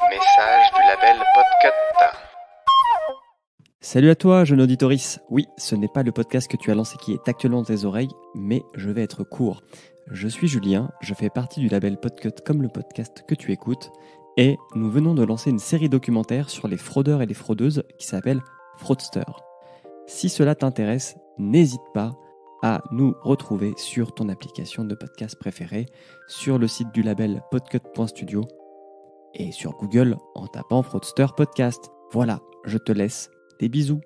Message du label Podcut. Salut à toi, jeune auditorice. Oui, ce n'est pas le podcast que tu as lancé qui est actuellement dans tes oreilles, mais je vais être court. Je suis Julien, je fais partie du label Podcut comme le podcast que tu écoutes, et nous venons de lancer une série documentaire sur les fraudeurs et les fraudeuses qui s'appelle Fraudster. Si cela t'intéresse, n'hésite pas à nous retrouver sur ton application de podcast préférée, sur le site du label podcut.studio et sur Google en tapant Fraudster Podcast. Voilà, je te laisse. Des bisous.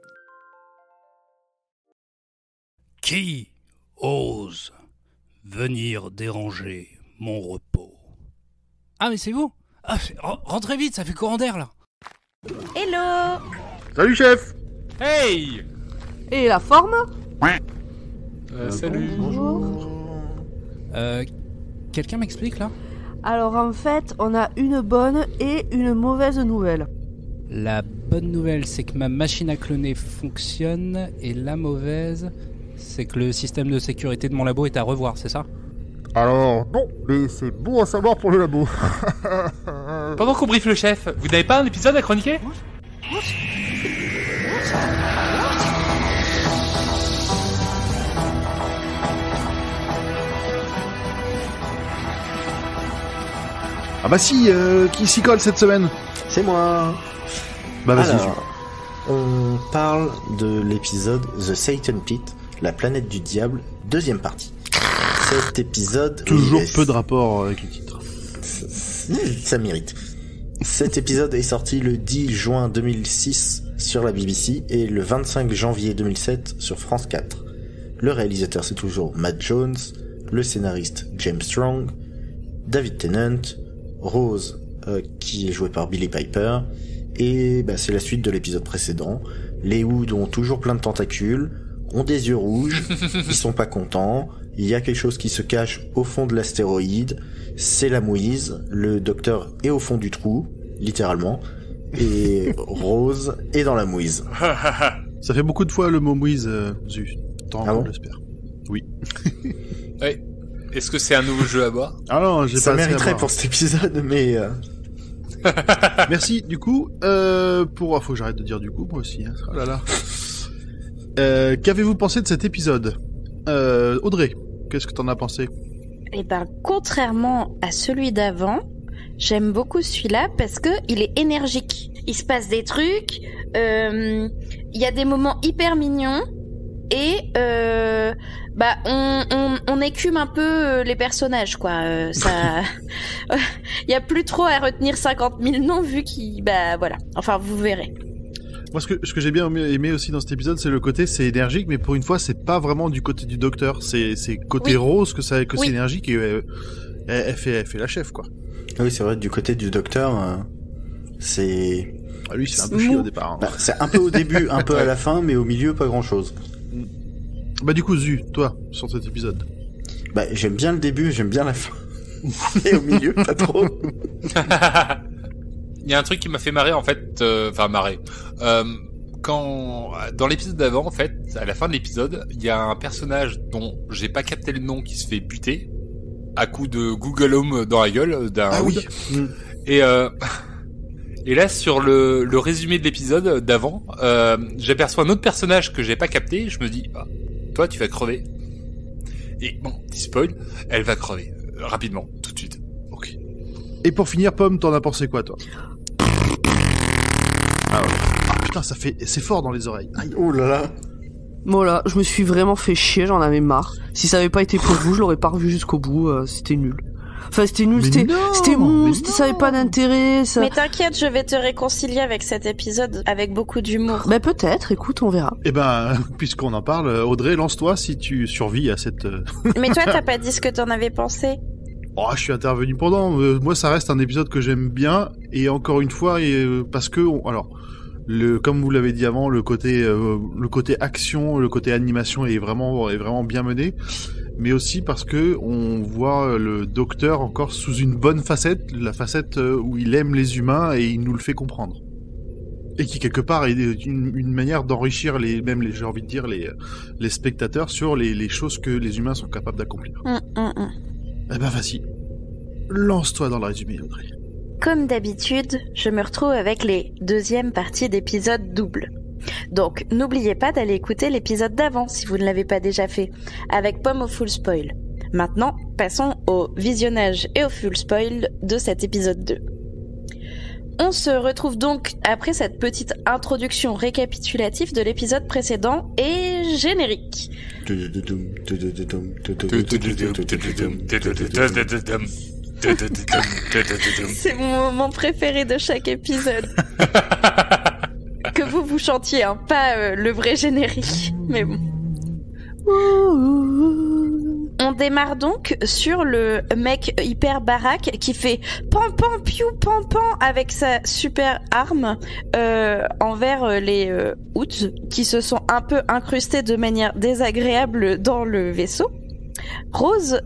Qui ose venir déranger mon repos? Ah, mais c'est vous? Rentrez vite, ça fait courant d'air là. Hello. Salut chef. Hey. Et la forme? Salut. Bonjour. Quelqu'un m'explique là? Alors en fait, on a une bonne et une mauvaise nouvelle. La bonne nouvelle, c'est que ma machine à cloner fonctionne, et la mauvaise, c'est que le système de sécurité de mon labo est à revoir, c'est ça? Alors non, mais c'est bon à savoir pour le labo. Pendant qu'on briefe le chef, vous n'avez pas un épisode à chroniquer? Ah bah si, qui s'y colle cette semaine? C'est moi. Bah vas-y. Alors, on parle de l'épisode The Satan Pit, la planète du diable, deuxième partie. Cet épisode... Toujours peu de rapport avec le titre. Ça mérite. Cet épisode est sorti le 10 juin 2006 sur la BBC et le 25 janvier 2007 sur France 4. Le réalisateur c'est toujours Matt Jones, le scénariste James Strong, David Tennant, Rose qui est jouée par Billie Piper, et bah, c'est la suite de l'épisode précédent. Les Hoods ont toujours plein de tentacules, ont des yeux rouges, ils sont pas contents, il y a quelque chose qui se cache au fond de l'astéroïde, c'est la mouise, le docteur est au fond du trou, littéralement, et Rose est dans la mouise. Ça fait beaucoup de fois le mot mouise, Zu. Ah bon? J'espère. Oui. Ouais. Est-ce que c'est un nouveau jeu à boire? Ah non, j'ai Ça pas assez à mériterait voir. pour cet épisode, mais... Merci, du coup, pour... faut que j'arrête de dire du coup, moi aussi, hein. Oh là là. Qu'avez-vous pensé de cet épisode? Audrey, qu'est-ce que t'en as pensé? Eh ben, contrairement à celui d'avant, j'aime beaucoup celui-là parce que il est énergique. Il se passe des trucs, il y a des moments hyper mignons et bah on écume un peu les personnages quoi. Ça, il y a plus trop à retenir 50 000 noms vu qu'il bah voilà. Enfin vous verrez. Moi, ce que j'ai bien aimé aussi dans cet épisode, c'est le côté, c'est énergique, mais pour une fois, c'est pas vraiment du côté du docteur. C'est côté Oui. Rose que c'est Oui. énergique et elle fait la chef, quoi. Oui, c'est vrai, du côté du docteur, c'est... Ah, lui, c'est un peu Mou. chiant au départ. Hein. Bah, c'est un peu au début, un peu à la fin, mais au milieu, pas grand-chose. Bah, du coup, Zu, toi, sur cet épisode. Bah, j'aime bien le début, j'aime bien la fin. Et au milieu, pas trop. Il y a un truc qui m'a fait marrer en fait, marrer. Quand dans l'épisode d'avant, en fait, à la fin de l'épisode, il y a un personnage dont j'ai pas capté le nom qui se fait buter à coup de Google Home dans la gueule d'un Hood. Et là sur le résumé de l'épisode d'avant, j'aperçois un autre personnage que j'ai pas capté. Je me dis, ah, toi tu vas crever. Et bon, petit spoil, elle va crever rapidement, tout de suite. Ok. Et pour finir, Pomme, t'en as pensé quoi, toi? Ah ouais. Ah putain, c'est fort dans les oreilles. Aïe. Oh là là. Voilà, je me suis vraiment fait chier, j'en avais marre. Si ça avait pas été pour vous, je l'aurais pas revu jusqu'au bout, c'était nul. Enfin, c'était nul, Mais c'était mou, mais ça avait pas d'intérêt, ça... Mais t'inquiète, je vais te réconcilier avec cet épisode avec beaucoup d'humour. Bah peut-être, écoute, on verra. Eh ben, puisqu'on en parle, Audrey, lance-toi si tu survis à cette... Mais toi t'as pas dit ce que t'en avais pensé. Oh, je suis intervenu pendant. Moi, ça reste un épisode que j'aime bien, et encore une fois, parce que, alors, comme vous l'avez dit avant, le côté action, le côté animation est vraiment bien mené, mais aussi parce que on voit le docteur encore sous une bonne facette, la facette où il aime les humains et il nous le fait comprendre. Et qui quelque part est une manière d'enrichir j'ai envie de dire les spectateurs sur les choses que les humains sont capables d'accomplir. Eh ben vas-y, lance-toi dans le résumé, Audrey. comme d'habitude, je me retrouve avec les deuxièmes parties d'épisodes doubles. Donc, n'oubliez pas d'aller écouter l'épisode d'avant si vous ne l'avez pas déjà fait, avec Pomme au full spoil. Maintenant, passons au visionnage et au full spoil de cet épisode 2. On se retrouve donc après cette petite introduction récapitulative de l'épisode précédent et générique. C'est mon moment préféré de chaque épisode. Que vous chantiez, hein, pas le vrai générique, mais bon. On démarre donc sur le mec hyper baraque qui fait pan pan piou pan pan avec sa super arme envers les Hoods qui se sont un peu incrustés de manière désagréable dans le vaisseau. Rose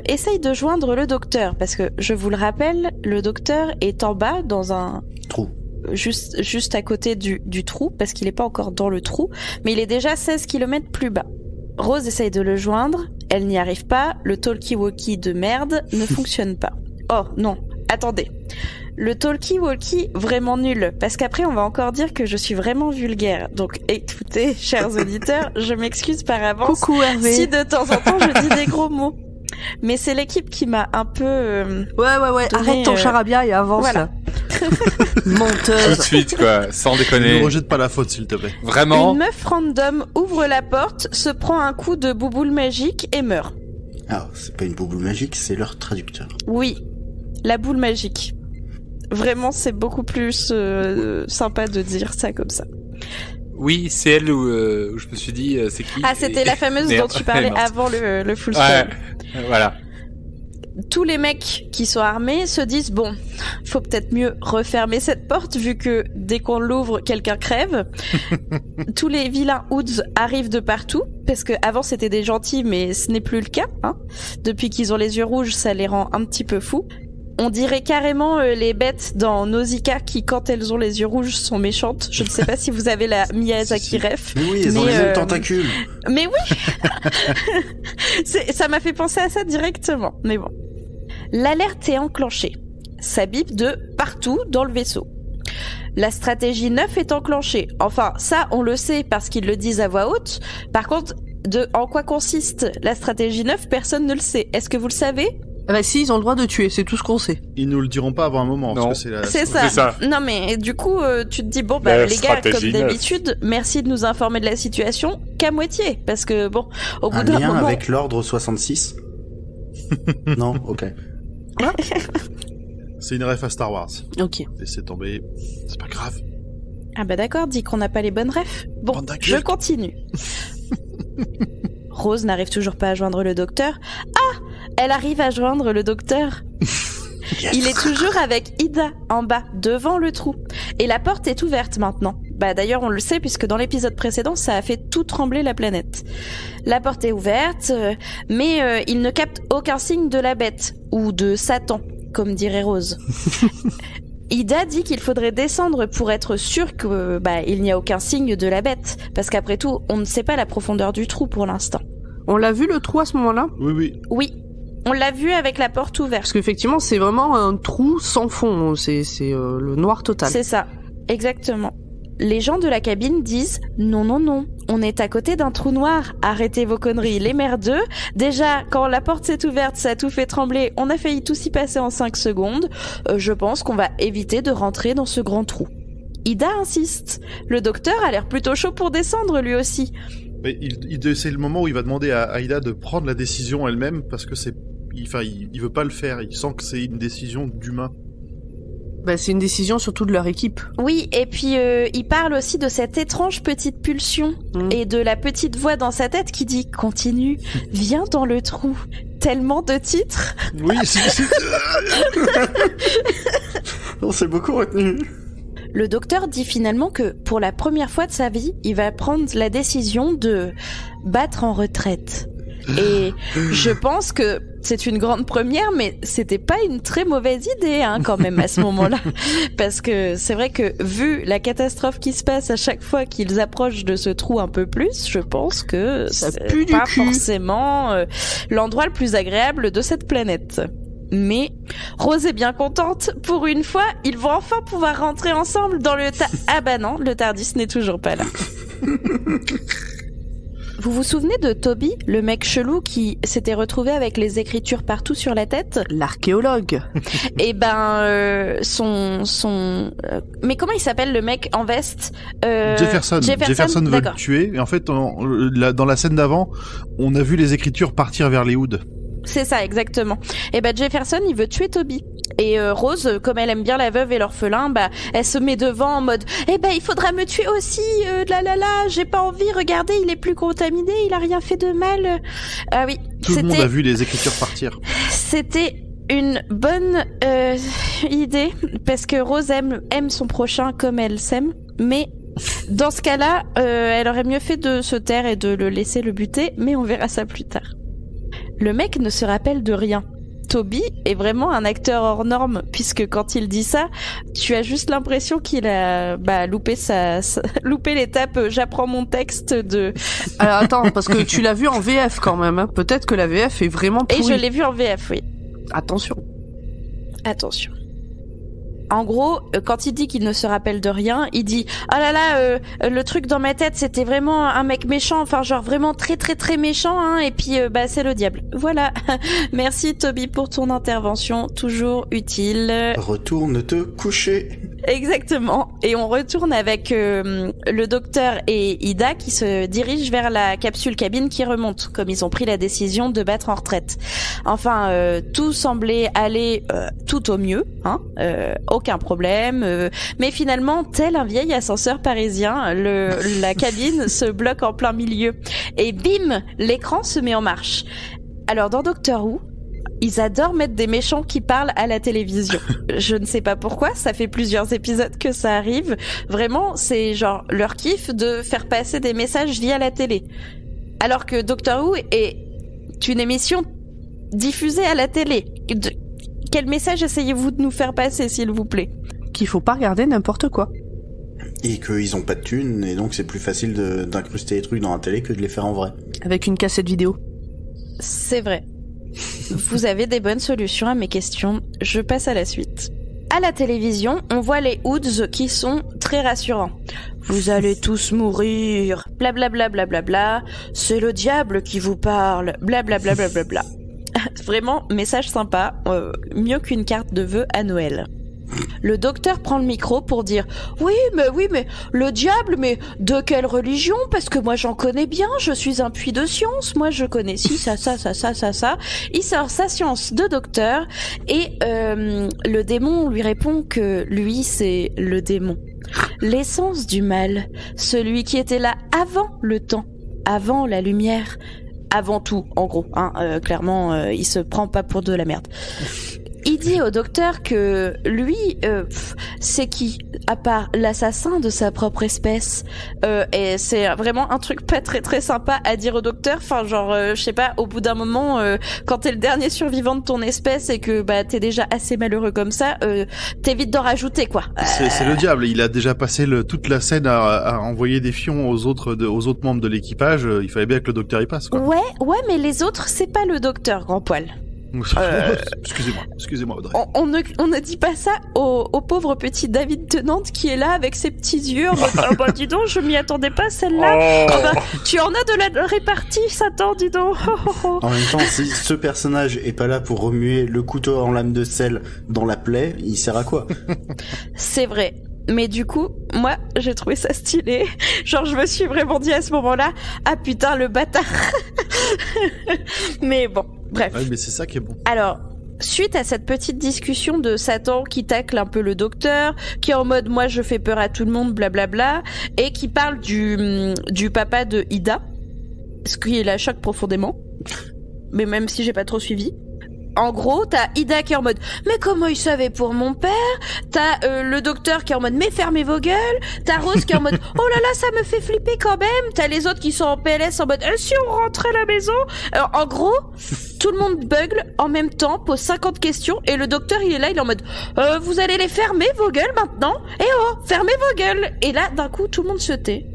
essaye de joindre le docteur parce que, je vous le rappelle, le docteur est en bas dans un trou. Juste à côté du trou, parce qu'il est pas encore dans le trou, mais il est déjà 16 km plus bas. Rose essaye de le joindre, elle n'y arrive pas, le talkie-walkie de merde ne fonctionne pas. Oh non, attendez. Le talkie-walkie vraiment nul, parce qu'après on va encore dire que je suis vraiment vulgaire. Donc écoutez, chers auditeurs, je m'excuse par avance. Coucou Hervé. Si de temps en temps je dis des gros mots. Mais c'est l'équipe qui m'a un peu... Ouais, arrête ton charabia et avance voilà. là. Menteuse. Tout de suite, quoi, sans déconner. Ne rejette pas la faute, s'il te plaît. Vraiment. Une meuf random ouvre la porte, se prend un coup de bouboule magique et meurt. Ah, c'est pas une bouboule magique, c'est leur traducteur. Oui, la boule magique. Vraiment, c'est beaucoup plus sympa de dire ça comme ça. Oui, c'est elle où je me suis dit, c'est qui? Ah, c'était la fameuse dont tu parlais avant le full spoil. Ouais, voilà. Tous les mecs qui sont armés se disent bon, faut peut-être mieux refermer cette porte vu que dès qu'on l'ouvre, quelqu'un crève. Tous les vilains Hoods arrivent de partout parce que avant c'était des gentils, mais ce n'est plus le cas. Hein. Depuis qu'ils ont les yeux rouges, ça les rend un petit peu fous. On dirait carrément les bêtes dans Nausicaa qui, quand elles ont les yeux rouges, sont méchantes. Je ne sais pas si vous avez la Miyazaki ref. Mais oui, elles ont les mêmes tentacules. Mais oui. Ça m'a fait penser à ça directement. Mais bon. L'alerte est enclenchée. Ça bip de partout dans le vaisseau. La stratégie 9 est enclenchée. Enfin, ça, on le sait parce qu'ils le disent à voix haute. Par contre, en quoi consiste la stratégie 9, personne ne le sait. Est-ce que vous le savez ? Bah si, ils ont le droit de tuer, c'est tout ce qu'on sait. Ils nous le diront pas avant un moment. Non. Parce que c'est ça. Non mais du coup, tu te dis, bon bah les gars, comme d'habitude, merci de nous informer de la situation qu'à moitié. Parce que bon, au bout d'un moment... Un lien moment... avec l'ordre 66 ? Non, ok. Quoi ? C'est une ref à Star Wars. Ok. Laissez tomber, c'est pas grave. Ah bah d'accord, dis qu'on n'a pas les bonnes refs. Bon, je continue. Rose n'arrive toujours pas à joindre le docteur. Ah, elle arrive à joindre le docteur. Yes. Il est toujours avec Ida en bas, devant le trou. Et la porte est ouverte maintenant. Bah d'ailleurs on le sait puisque dans l'épisode précédent ça a fait tout trembler la planète. La porte est ouverte, mais il ne capte aucun signe de la bête, ou de Satan, comme dirait Rose. Ida dit qu'il faudrait descendre pour être sûr que il n'y a aucun signe de la bête, parce qu'après tout, on ne sait pas la profondeur du trou pour l'instant. On l'a vu le trou à ce moment-là ? Oui. On l'a vu avec la porte ouverte. Parce qu'effectivement, c'est vraiment un trou sans fond, c'est le noir total. C'est ça, exactement. Les gens de la cabine disent « Non, on est à côté d'un trou noir, arrêtez vos conneries, les merdeux. Déjà, quand la porte s'est ouverte, ça a tout fait trembler, on a failli tous y passer en 5 secondes. Je pense qu'on va éviter de rentrer dans ce grand trou. » Ida insiste. Le docteur a l'air plutôt chaud pour descendre lui aussi. Mais c'est le moment où il va demander à Ida de prendre la décision elle-même, parce que il veut pas le faire, il sent que c'est une décision d'humain. C'est une décision surtout de leur équipe. Oui, et puis il parle aussi de cette étrange petite pulsion et de la petite voix dans sa tête qui dit « Continue, viens dans le trou ». Tellement de titres. Oui, c'est... On s'est beaucoup retenu. Le docteur dit finalement que pour la première fois de sa vie, il va prendre la décision de battre en retraite. Et je pense que c'est une grande première, mais c'était pas une très mauvaise idée quand même à ce moment-là. Parce que c'est vrai que vu la catastrophe qui se passe à chaque fois qu'ils approchent de ce trou un peu plus, je pense que ça c'est pue pas du cul. Forcément l'endroit le plus agréable de cette planète. Mais Rose est bien contente. Pour une fois, ils vont enfin pouvoir rentrer ensemble dans le Ah bah non, le Tardis n'est toujours pas là. Vous vous souvenez de Toby, le mec chelou qui s'était retrouvé avec les écritures partout sur la tête? L'archéologue. Et ben, mais comment il s'appelle le mec en veste? Jefferson veut le tuer. Et en fait, dans la scène d'avant, on a vu les écritures partir vers les hoods. C'est ça, exactement. Et ben Jefferson, il veut tuer Toby. Et Rose, comme elle aime bien la veuve et l'orphelin, bah elle se met devant en mode il faudra me tuer aussi, j'ai pas envie, regardez, il est plus contaminé, il a rien fait de mal. Ah oui, tout le monde a vu les écritures partir. C'était une bonne idée parce que Rose aime son prochain comme elle s'aime, mais dans ce cas-là, elle aurait mieux fait de se taire et de le laisser le buter, mais on verra ça plus tard. Le mec ne se rappelle de rien. Toby est vraiment un acteur hors norme, puisque quand il dit ça, tu as juste l'impression qu'il a loupé l'étape j'apprends mon texte de... Alors attends, parce que tu l'as vu en VF quand même, hein. Peut-être que la VF est vraiment pourrie. Et je l'ai vu en VF, oui. Attention. En gros, quand il dit qu'il ne se rappelle de rien, il dit « Ah là là, le truc dans ma tête, c'était vraiment un mec méchant, enfin genre vraiment très très très méchant, hein, et puis c'est le diable. » Voilà. Merci Toby pour ton intervention, toujours utile. Retourne te coucher. Exactement. Et on retourne avec le docteur et Ida qui se dirigent vers la capsule cabine qui remonte, comme ils ont pris la décision de battre en retraite. Enfin, tout semblait aller tout au mieux, hein, aucun problème. Mais finalement, tel un vieil ascenseur parisien, la cabine se bloque en plein milieu. Et bim, l'écran se met en marche. Alors dans Doctor Who, ils adorent mettre des méchants qui parlent à la télévision. Je ne sais pas pourquoi, ça fait plusieurs épisodes que ça arrive. Vraiment, c'est genre leur kiff de faire passer des messages via la télé. Alors que Doctor Who est une émission diffusée à la télé. Quel message essayez-vous de nous faire passer, s'il vous plaît? Qu'il faut pas regarder n'importe quoi. Et qu'ils ont pas de thunes, et donc c'est plus facile d'incruster les trucs dans la télé que de les faire en vrai. Avec une cassette vidéo. C'est vrai. Vous avez des bonnes solutions à mes questions. Je passe à la suite. À la télévision, on voit les Hoods qui sont très rassurants. Vous allez tous mourir. Blablabla. Bla bla bla. C'est le diable qui vous parle. Blablabla. Bla bla bla. Vraiment, message sympa. Mieux qu'une carte de vœux à Noël. Le docteur prend le micro pour dire « Oui, mais le diable, mais de quelle religion? Parce que moi j'en connais bien, je suis un puits de science, moi je connais ci, ça. » Il sort sa science de docteur et le démon lui répond que lui c'est le démon. L'essence du mal, celui qui était là avant le temps, avant la lumière, avant tout en gros, hein, clairement il se prend pas pour de la merde. Il dit au docteur que lui, c'est qui, à part l'assassin de sa propre espèce, et c'est vraiment un truc pas très très sympa à dire au docteur. Enfin, genre, je sais pas, au bout d'un moment, quand t'es le dernier survivant de ton espèce et que t'es déjà assez malheureux comme ça, t'évites d'en rajouter quoi. C'est le diable. Il a déjà passé toute la scène à envoyer des fions aux autres membres de l'équipage. Il fallait bien que le docteur y passe quoi. Ouais, mais les autres, c'est pas le docteur, grand poil. Excusez-moi Audrey. On ne dit pas ça au pauvre petit David Tennant qui est là avec ses petits yeux en mode « Oh bah dis donc, je m'y attendais pas celle-là. Oh bah, tu en as de la répartie, Satan, dis donc. » En même temps, si ce personnage est pas là pour remuer le couteau en lame de sel dans la plaie, il sert à quoi? C'est vrai. Mais du coup, moi, j'ai trouvé ça stylé. Genre, je me suis vraiment dit à ce moment-là, ah putain, le bâtard. Mais bon, bref. Ouais, mais c'est ça qui est bon. Alors, suite à cette petite discussion de Satan qui tacle un peu le docteur, qui est en mode, moi, je fais peur à tout le monde, blablabla, et qui parle du papa de Ida, ce qui la choque profondément. Mais même si j'ai pas trop suivi. En gros, t'as Ida qui est en mode « Mais comment il savait pour mon père ?» T'as le docteur qui est en mode « Mais fermez vos gueules !» T'as Rose qui est en mode « Oh là là, ça me fait flipper quand même !» T'as les autres qui sont en PLS en mode « Si on rentrait à la maison ?» Alors, en gros, tout le monde bugle en même temps, pose 50 questions et le docteur il est là, il est en mode « Vous allez les fermer vos gueules maintenant ? Eh oh, fermez vos gueules !» Et là, d'un coup, tout le monde se tait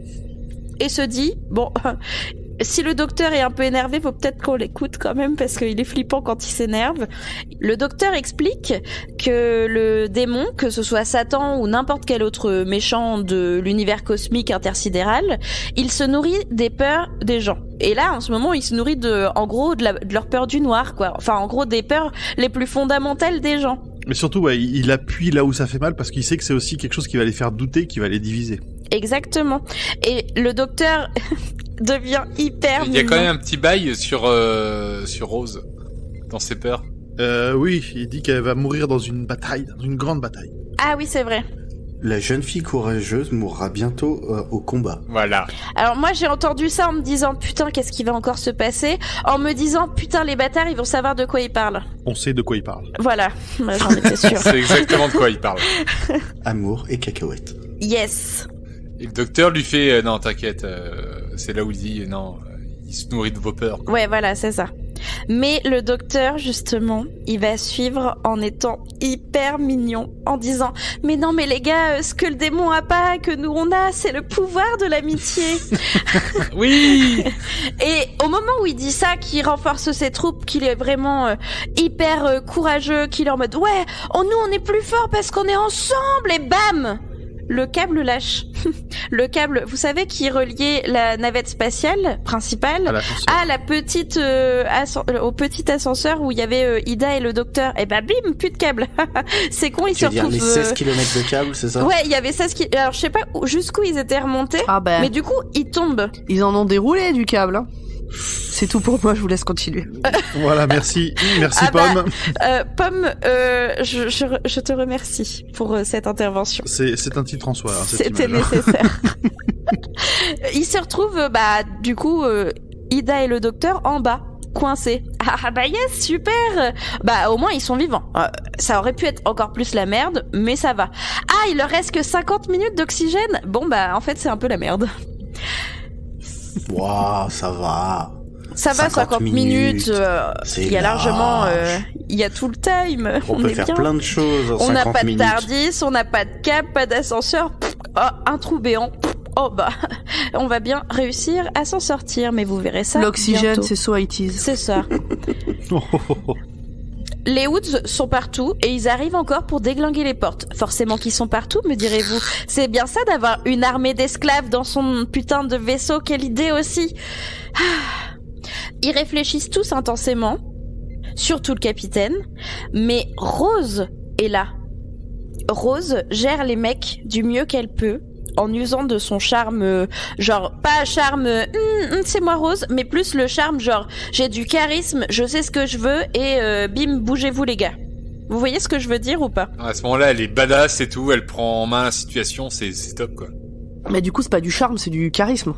et se dit « Bon... » si le docteur est un peu énervé, faut peut-être qu'on l'écoute quand même parce qu'il est flippant quand il s'énerve. Le docteur explique que le démon, que ce soit Satan ou n'importe quel autre méchant de l'univers cosmique intersidéral, il se nourrit des peurs des gens. Et là, en ce moment, il se nourrit de leur peur du noir, quoi. Enfin, en gros, des peurs les plus fondamentales des gens. Mais surtout, ouais, il appuie là où ça fait mal parce qu'il sait que c'est aussi quelque chose qui va les faire douter, qui va les diviser. Exactement. Et le docteur devient hyper Il y a quand même un petit bail sur Rose, dans ses peurs. Oui, il dit qu'elle va mourir dans une bataille, dans une grande bataille. Ah oui, c'est vrai. La jeune fille courageuse mourra bientôt au combat. Voilà. Alors moi j'ai entendu ça en me disant putain qu'est-ce qui va encore se passer, en me disant putain les bâtards ils vont savoir de quoi ils parlent. On sait de quoi il parle. Voilà, moi, j'en étais sûre. C'est exactement de quoi il parle. Amour et cacahuètes. Yes. Et le docteur lui fait non t'inquiète, c'est là où il dit non, il se nourrit de vos peurs. Ouais voilà c'est ça. Mais le docteur justement il va suivre en étant hyper mignon, en disant mais non mais les gars ce que le démon a pas, que nous on a, c'est le pouvoir de l'amitié. Oui. Et au moment où il dit ça, qu'il renforce ses troupes, qu'il est vraiment hyper courageux, qu'il est en mode ouais nous on est plus fort parce qu'on est ensemble, et bam le câble lâche. Le câble, vous savez, qui reliait la navette spatiale principale à la petite au petit ascenseur où il y avait Ida et le docteur. Et bah bim, plus de câble. C'est con, ils se retrouvent. Les 16 km de câble, c'est ça? Ouais, il y avait 16 km. Alors je sais pas jusqu'où ils étaient remontés, mais du coup ils tombent. Ils en ont déroulé du câble. Hein. C'est tout pour moi, je vous laisse continuer. Voilà, merci Pomme. Pomme, je te remercie pour cette intervention. C'est un titre en soi. Hein, c'était nécessaire. Ils se retrouvent, du coup, Ida et le docteur en bas, coincés. Ah bah yes, super. Bah au moins ils sont vivants. Ça aurait pu être encore plus la merde, mais ça va. Ah, il leur reste que 50 minutes d'oxygène. Bon bah en fait c'est un peu la merde. Waouh, ça va. Ça va, 50 minutes. Il y a largement, il y a tout le time. On peut faire plein de choses en 50 minutes. On n'a pas de TARDIS, on n'a pas de câble, pas d'ascenseur. Un trou béant. Oh bah, on va bien réussir à s'en sortir, mais vous verrez ça. L'oxygène, c'est so it is. C'est ça. Les Woods sont partout et ils arrivent encore pour déglinguer les portes. Forcément qu'ils sont partout, me direz-vous. C'est bien ça d'avoir une armée d'esclaves dans son putain de vaisseau, quelle idée aussi. Ils réfléchissent tous intensément, surtout le capitaine, mais Rose est là. Rose gère les mecs du mieux qu'elle peut, en usant de son charme, genre pas charme c'est moi Rose, mais plus le charme genre j'ai du charisme, je sais ce que je veux et bim, bougez-vous les gars. Vous voyez ce que je veux dire ou pas? À ce moment-là, elle est badass et tout, elle prend en main la situation, c'est top quoi. Mais du coup, c'est pas du charme, c'est du charisme.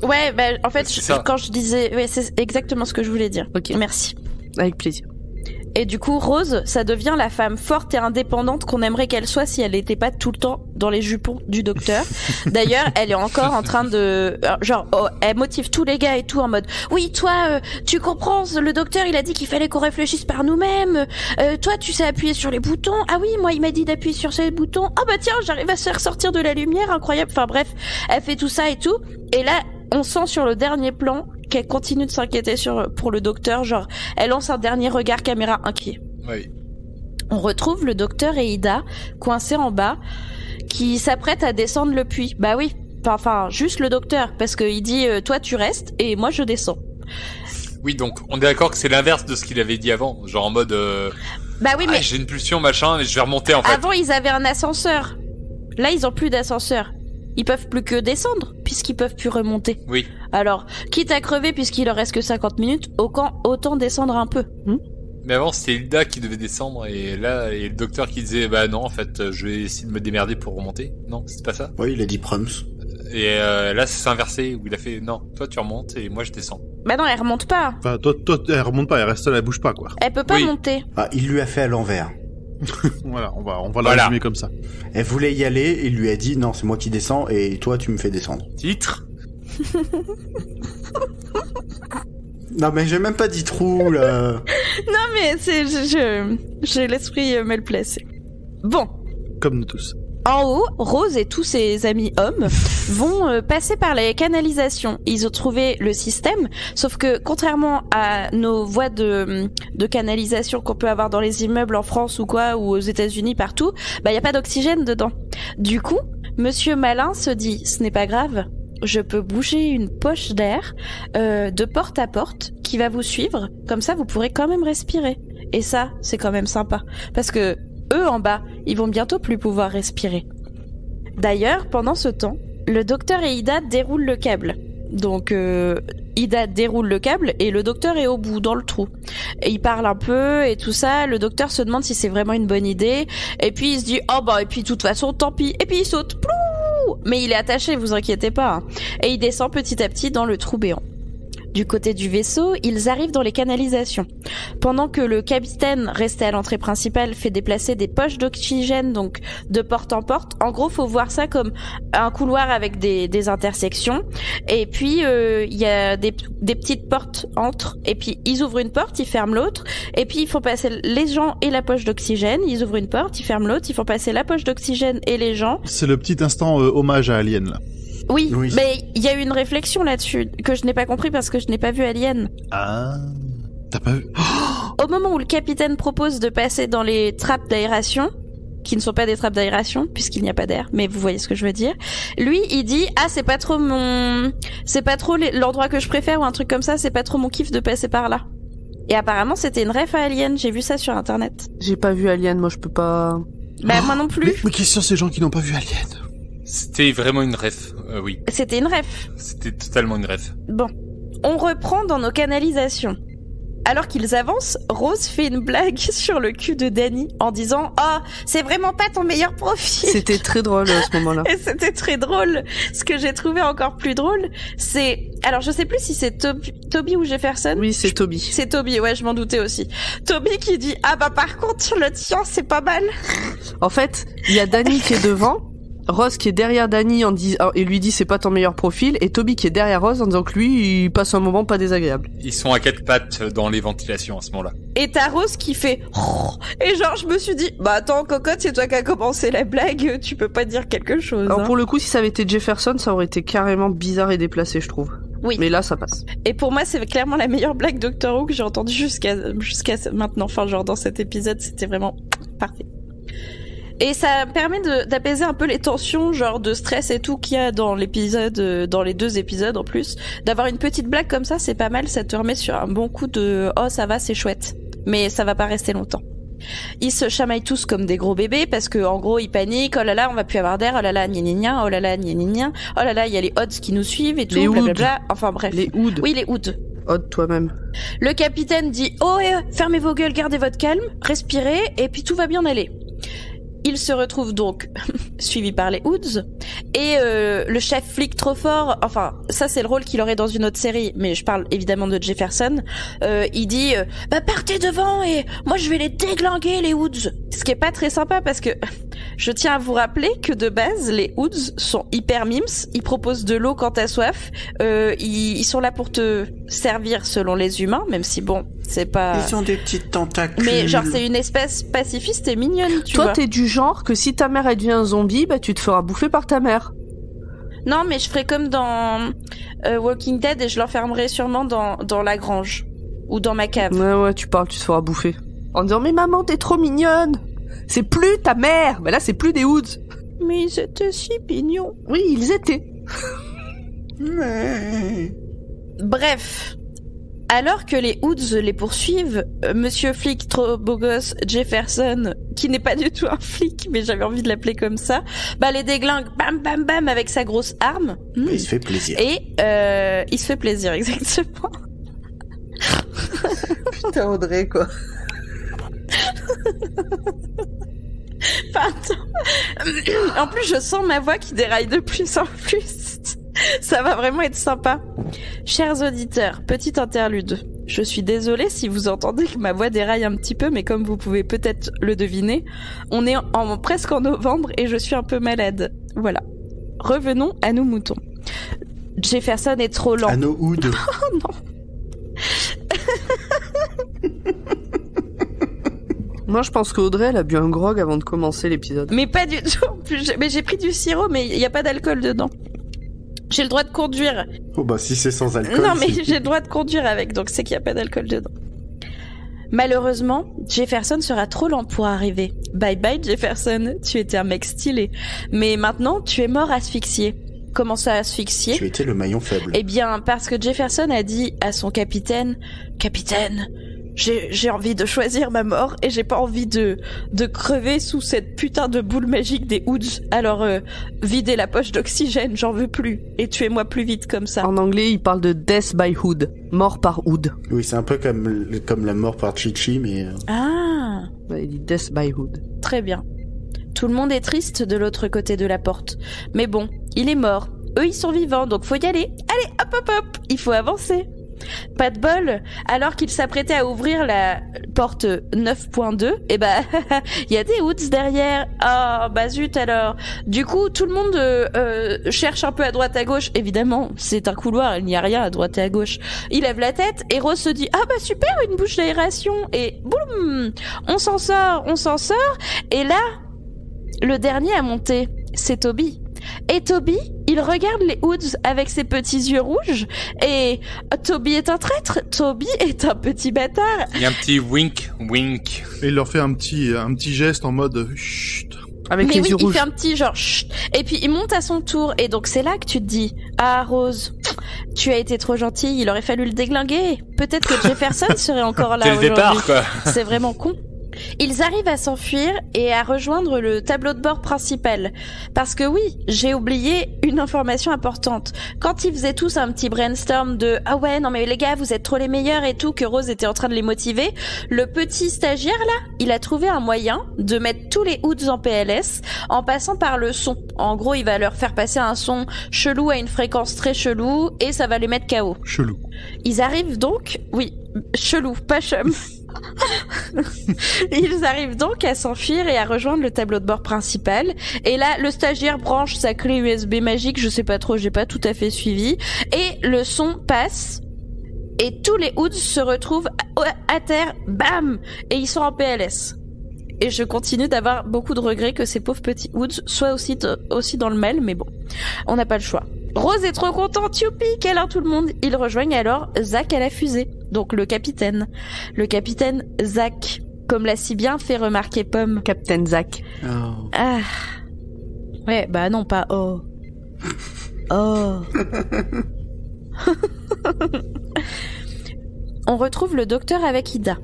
Ouais, bah en fait, quand je disais, ouais, c'est exactement ce que je voulais dire. Ok, merci. Avec plaisir. Et du coup, Rose, ça devient la femme forte et indépendante qu'on aimerait qu'elle soit si elle n'était pas tout le temps dans les jupons du docteur. D'ailleurs, elle est encore en train de... elle motive tous les gars et tout en mode « Oui, toi, tu comprends, le docteur, il a dit qu'il fallait qu'on réfléchisse par nous-mêmes. Toi, tu sais appuyer sur les boutons. Ah oui, moi, il m'a dit d'appuyer sur ces boutons. Ah bah tiens, j'arrive à se faire sortir de la lumière, incroyable. » Enfin bref, elle fait tout ça et tout. Et là, on sent sur le dernier plan qu'elle continue de s'inquiéter pour le docteur, genre elle lance un dernier regard caméra inquiet. Oui. On retrouve le docteur et Ida coincés en bas, qui s'apprêtent à descendre le puits. Bah oui, enfin juste le docteur, parce qu'il dit toi tu restes et moi je descends. Oui, donc on est d'accord que c'est l'inverse de ce qu'il avait dit avant, genre en mode bah oui, mais j'ai une pulsion machin et je vais remonter en fait. Avant ils avaient un ascenseur, là ils ont plus d'ascenseur. Ils peuvent plus que descendre, puisqu'ils peuvent plus remonter. Oui. Alors, quitte à crever puisqu'il leur reste que 50 minutes, autant descendre un peu. Mais avant, c'était Hilda qui devait descendre, et là, et le docteur qui disait, bah non, en fait, je vais essayer de me démerder pour remonter. Non, c'est pas ça? Oui, il a dit Prums. Et là, c'est inversé, où il a fait, non, toi tu remontes, et moi je descends. Bah non, elle remonte pas. Enfin, toi, elle remonte pas, elle reste là, elle bouge pas, quoi. Elle peut pas monter. Ah, il lui a fait à l'envers. Voilà, on va la résumer comme ça. Elle voulait y aller, il lui a dit non, c'est moi qui descends et toi tu me fais descendre. Titre. Non mais j'ai même pas dit trou là. Non mais c'est j'ai l'esprit mal placé. Bon. Comme nous tous. En haut, Rose et tous ses amis hommes vont passer par les canalisations. Ils ont trouvé le système, sauf que contrairement à nos voies de canalisation qu'on peut avoir dans les immeubles en France ou quoi, ou aux États-Unis partout, bah y a pas d'oxygène dedans. Du coup, Monsieur Malin se dit, ce n'est pas grave, je peux bouger une poche d'air de porte à porte qui va vous suivre, comme ça vous pourrez quand même respirer. Et ça, c'est quand même sympa, parce que eux en bas, ils vont bientôt plus pouvoir respirer. D'ailleurs, pendant ce temps, le docteur et Ida déroulent le câble. Donc Ida déroule le câble et le docteur est au bout, dans le trou. Et il parle un peu et tout ça, le docteur se demande si c'est vraiment une bonne idée, et puis il se dit « Oh bah, et puis de toute façon, tant pis », et puis il saute. Plou, mais il est attaché, vous inquiétez pas. Hein. Et il descend petit à petit dans le trou béant. Du côté du vaisseau, ils arrivent dans les canalisations. Pendant que le capitaine, resté à l'entrée principale, fait déplacer des poches d'oxygène, donc de porte en porte. En gros, faut voir ça comme un couloir avec des intersections. Et puis, il y a des petites portes entre. Et puis, ils ouvrent une porte, ils ferment l'autre. Et puis, ils font passer les gens et la poche d'oxygène. Ils ouvrent une porte, ils ferment l'autre. Ils font passer la poche d'oxygène et les gens. C'est le petit instant hommage à Alien, là. Oui, mais il y a eu une réflexion là-dessus que je n'ai pas compris parce que je n'ai pas vu Alien. Ah, t'as pas vu? Au moment où le capitaine propose de passer dans les trappes d'aération, qui ne sont pas des trappes d'aération puisqu'il n'y a pas d'air, mais vous voyez ce que je veux dire. Lui, il dit c'est pas trop l'endroit que je préfère ou un truc comme ça, c'est pas trop mon kiff de passer par là. Et apparemment, c'était une ref à Alien, j'ai vu ça sur internet. J'ai pas vu Alien, moi je peux pas. Bah moi non plus. Mais question ces gens qui n'ont pas vu Alien. C'était vraiment une ref, oui. C'était une ref. C'était totalement une ref. Bon, on reprend dans nos canalisations. Alors qu'ils avancent, Rose fait une blague sur le cul de Danny en disant « Oh, c'est vraiment pas ton meilleur profil !» C'était très drôle à ce moment-là. Et c'était très drôle. Ce que j'ai trouvé encore plus drôle, c'est... Alors, je sais plus si c'est Toby ou Jefferson. Oui, c'est Toby. C'est Toby, ouais, je m'en doutais aussi. Toby qui dit « Ah bah par contre, le tien, c'est pas mal !» En fait, il y a Danny qui est devant, Rose qui est derrière Danny et lui dit c'est pas ton meilleur profil, et Toby qui est derrière Rose en disant que lui il passe un moment pas désagréable. Ils sont à quatre pattes dans les ventilations à ce moment-là. Et t'as Rose qui fait et genre je me suis dit bah attends cocotte, c'est toi qui as commencé la blague, tu peux pas dire quelque chose. Alors pour le coup si ça avait été Jefferson ça aurait été carrément bizarre et déplacé je trouve. Oui. Mais là ça passe. Et pour moi c'est clairement la meilleure blague Doctor Who que j'ai entendue jusqu'à maintenant, enfin genre dans cet épisode c'était vraiment parfait. Et ça permet d'apaiser un peu les tensions, genre de stress et tout qu'il y a dans l'épisode, dans les 2 épisodes en plus. D'avoir une petite blague comme ça, c'est pas mal, ça te remet sur un bon coup de « Oh, ça va, c'est chouette ». Mais ça va pas rester longtemps. Ils se chamaillent tous comme des gros bébés parce que en gros ils paniquent, oh là là on va plus avoir d'air, oh là là gna gna gna, oh là là gna gna gna, oh là là il y a les odds qui nous suivent et tout, blablabla, enfin bref. Les hoods. Oui, les hoods. Odd toi-même. Le capitaine dit « Oh, fermez vos gueules, gardez votre calme, respirez et puis tout va bien aller ». Il se retrouve donc suivi par les Hoods et le chef flic trop fort, enfin ça c'est le rôle qu'il aurait dans une autre série, mais je parle évidemment de Jefferson, il dit bah partez devant et moi je vais les déglinguer les Hoods. Ce qui est pas très sympa parce que je tiens à vous rappeler que de base les Hoods sont hyper mimes, ils proposent de l'eau quand t'as soif, ils sont là pour te servir selon les humains, même si bon c'est pas... Ils ont des petites tentacules. Mais genre c'est une espèce pacifiste et mignonne, tu vois. Toi t'es du genre que si ta mère elle devient un zombie, bah tu te feras bouffer par ta mère. Non mais je ferais comme dans Walking Dead et je l'enfermerai sûrement dans la grange ou dans ma cave. Ouais tu te feras bouffer. En disant mais maman t'es trop mignonne. C'est plus ta mère. Mais là c'est plus des Hoods. Mais ils étaient si mignons. Oui ils étaient. Bref. Alors que les Hoods les poursuivent, Monsieur Flic trop beau gosse Jefferson, qui n'est pas du tout un flic, mais j'avais envie de l'appeler comme ça, bah les déglingue bam bam bam avec sa grosse arme. Il se fait plaisir. Et il se fait plaisir, exactement. Putain Audrey quoi. Pardon. En plus je sens ma voix qui déraille de plus en plus. Ça va vraiment être sympa. Chers auditeurs, petite interlude. Je suis désolée si vous entendez que ma voix déraille un petit peu, mais comme vous pouvez peut-être le deviner, on est presque en novembre et je suis un peu malade. Voilà. Revenons à nos moutons. Jefferson est trop lent. À nos hoods. Oh non. Moi, je pense qu'Audrey, elle a bu un grog avant de commencer l'épisode. Mais pas du tout. Mais j'ai pris du sirop, mais il n'y a pas d'alcool dedans. J'ai le droit de conduire. Oh bah si c'est sans alcool. Non, mais j'ai le droit de conduire avec, donc c'est qu'il n'y a pas d'alcool dedans. Malheureusement, Jefferson sera trop lent pour arriver. Bye bye Jefferson, tu étais un mec stylé. Mais maintenant, tu es mort asphyxié. Comment ça, asphyxié ? Tu étais le maillon faible. Eh bien, parce que Jefferson a dit à son capitaine, « Capitaine, j'ai envie de choisir ma mort et j'ai pas envie de crever sous cette putain de boule magique des Hoods. Alors, videz la poche d'oxygène, j'en veux plus. Et tuez-moi plus vite comme ça. » En anglais, il parle de death by Hood. Mort par Hood. Oui, c'est un peu comme la mort par Chi-Chi, mais... Ah, Ouais, il dit death by Hood. très bien. Tout le monde est triste de l'autre côté de la porte. Mais bon, il est mort. Eux, ils sont vivants, donc faut y aller. Allez, hop, hop, hop, il faut avancer. Pas de bol, alors qu'il s'apprêtait à ouvrir la porte 9.2, et bah, il y a des Hoods derrière. Ah, bah zut alors. Du coup, tout le monde cherche un peu à droite à gauche. Évidemment, c'est un couloir, il n'y a rien à droite et à gauche. Il lève la tête et Rose se dit « Ah bah super, une bouche d'aération !» Et boum, on s'en sort. Et là, le dernier à monter, c'est Toby. Et Toby, il regarde les Hoods avec ses petits yeux rouges. Et Toby est un traître. Toby est un petit bâtard. Il y a un petit wink. Et il leur fait un petit geste en mode chut. Avec Mais les oui, yeux il rouges. fait un petit genre chut. Et puis il monte à son tour. Et donc c'est là que tu te dis, ah Rose, tu as été trop gentille. Il aurait fallu le déglinguer. Peut-être que Jefferson serait encore là C'est le aujourd'hui. départ, quoi. C'est vraiment con. Ils arrivent à s'enfuir et à rejoindre le tableau de bord principal. Parce que oui, j'ai oublié une information importante. Quand ils faisaient tous un petit brainstorm de « Ah ouais, non mais les gars, vous êtes trop les meilleurs et tout », que Rose était en train de les motiver, le petit stagiaire là, il a trouvé un moyen de mettre tous les Hoods en PLS en passant par le son. En gros, il va leur faire passer un son chelou à une fréquence très chelou et ça va les mettre KO. Chelou. Ils arrivent donc... Oui, chelou, pas chum. Ils arrivent donc à s'enfuir et à rejoindre le tableau de bord principal. Et là, le stagiaire branche sa clé USB magique, je sais pas trop, j'ai pas tout à fait suivi. Et le son passe. Et tous les Hoods se retrouvent à terre, bam! Et ils sont en PLS. Et je continue d'avoir beaucoup de regrets que ces pauvres petits Hoods soient aussi dans le mal, mais bon, on n'a pas le choix. Rose est trop contente, youpi, câlin tout le monde. Ils rejoignent alors Zach à la fusée, donc le capitaine. Le capitaine Zach, comme l'a si bien fait remarquer Pomme. Captain Zach. Oh. Ah. Ouais, bah non, pas oh. Oh. On retrouve le docteur avec Ida.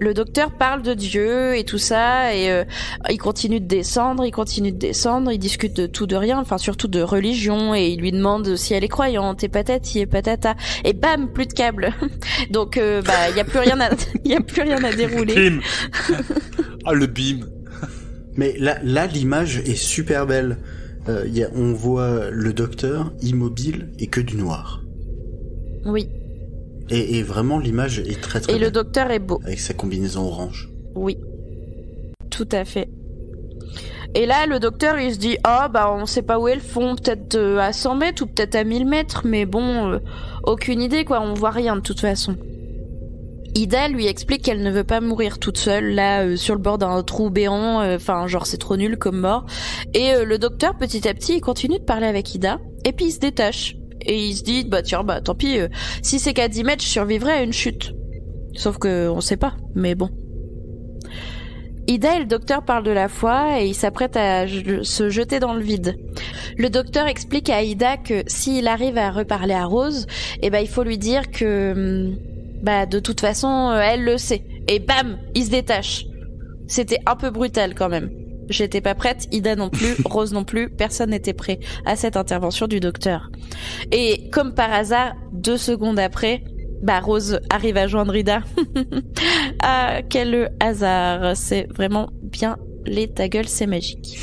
Le docteur parle de Dieu et tout ça, et il continue de descendre, il discute de tout, de rien, enfin surtout de religion, et il lui demande si elle est croyante, et patati et patata, et bam, plus de câble. Donc il y a plus rien à dérouler. Bim. Ah, le bim. Mais là l'image est super belle. On voit le docteur immobile et que du noir. Oui. Et vraiment l'image est très très Et belle. le docteur est beau. Avec sa combinaison orange. Oui. Tout à fait. Et là, le docteur, il se dit, on sait pas où est le fond, peut-être à 100 mètres ou peut-être à 1000 mètres, mais bon, aucune idée, quoi, on voit rien de toute façon. Ida lui explique qu'elle ne veut pas mourir toute seule, là, sur le bord d'un trou béant, genre c'est trop nul comme mort. Et le docteur, petit à petit, il continue de parler avec Ida, et puis il se détache. Et il se dit, tant pis, si c'est qu'à 10 mètres, je survivrai à une chute. Sauf que on sait pas, mais bon. Ida et le docteur parlent de la foi et ils s'apprêtent à se jeter dans le vide. Le docteur explique à Ida que s'il arrive à reparler à Rose, il faut lui dire que, de toute façon, elle le sait. Et bam, il se détache. C'était un peu brutal quand même. J'étais pas prête, Ida non plus, Rose non plus, personne n'était prêt à cette intervention du docteur. Et comme par hasard, 2 secondes après, Rose arrive à joindre Ida. Ah, quel hasard, c'est vraiment bien les ta gueule, c'est magique.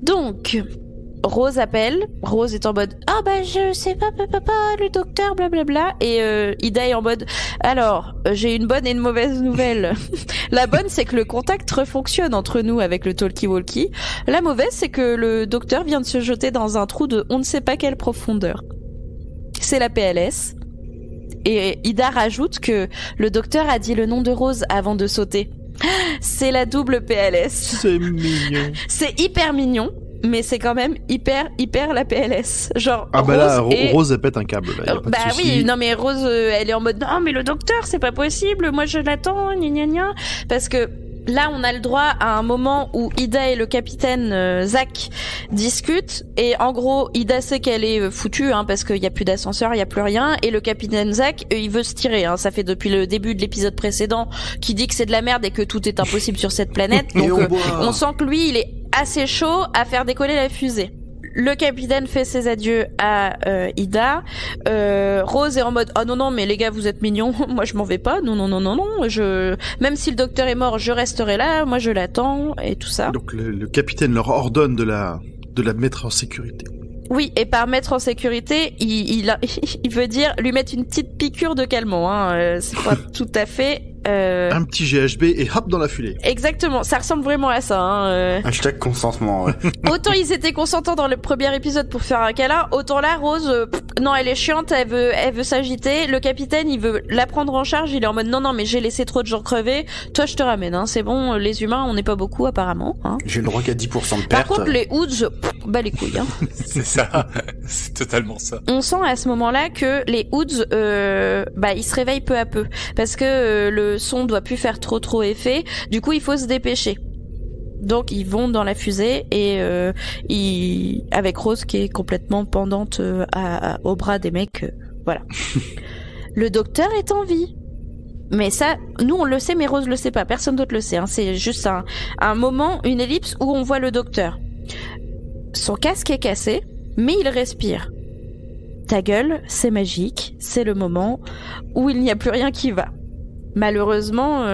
Donc, Rose appelle, Rose est en mode « Ah je sais pas, le docteur, blablabla » et Ida est en mode « Alors, j'ai une bonne et une mauvaise nouvelle. La bonne, c'est que le contact refonctionne entre nous avec le talkie-walkie. La mauvaise, c'est que le docteur vient de se jeter dans un trou de on ne sait pas quelle profondeur. C'est la PLS. » Et Ida rajoute que le docteur a dit le nom de Rose avant de sauter. C'est la double PLS. C'est mignon. C'est hyper mignon, mais c'est quand même hyper la PLS. Genre Ah bah là, Rose et- Rose elle pète un câble. Là, y a pas de Bah souci. oui, non mais Rose, elle est en mode non mais le docteur c'est pas possible, moi je l'attends, gna gna gna. Parce que là on a le droit à un moment où Ida et le capitaine Zach discutent et en gros Ida sait qu'elle est foutue parce qu'il y a plus d'ascenseur, il y a plus rien et le capitaine Zach il veut se tirer. Ça fait depuis le début de l'épisode précédent qu'il dit que c'est de la merde et que tout est impossible sur cette planète. Et Donc on boit. on sent que lui il est assez chaud à faire décoller la fusée. Le capitaine fait ses adieux à Ida. Rose est en mode oh non mais les gars vous êtes mignons, moi je m'en vais pas. Non même si le docteur est mort, je resterai là. Moi je l'attends et tout ça. Donc le capitaine leur ordonne de la mettre en sécurité. Oui, et par mettre en sécurité, il veut dire lui mettre une petite piqûre de calmant. C'est pas tout à fait. Un petit GHB et hop dans la fumée. Exactement, ça ressemble vraiment à ça. Hashtag consentement, ouais. Autant ils étaient consentants dans le premier épisode pour faire un câlin, autant là Rose, non elle est chiante, elle veut s'agiter. Le capitaine il veut la prendre en charge, il est en mode non mais j'ai laissé trop de gens crever. Toi je te ramène, c'est bon. Les humains on n'est pas beaucoup apparemment. J'ai le droit qu'à 10% de Par perte. contre les Hoods, bah les couilles. C'est ça. C'est totalement ça. On sent à ce moment-là que les Hoods, ils se réveillent peu à peu parce que le son doit plus faire trop effet. Du coup, il faut se dépêcher. Donc, ils vont dans la fusée et avec Rose qui est complètement pendante au bras des mecs. Voilà. Le docteur est en vie. Mais ça, nous on le sait, mais Rose le sait pas. Personne d'autre le sait. C'est juste un moment, une ellipse où on voit le docteur. Son casque est cassé, mais il respire. Ta gueule, c'est magique, c'est le moment où il n'y a plus rien qui va. Malheureusement,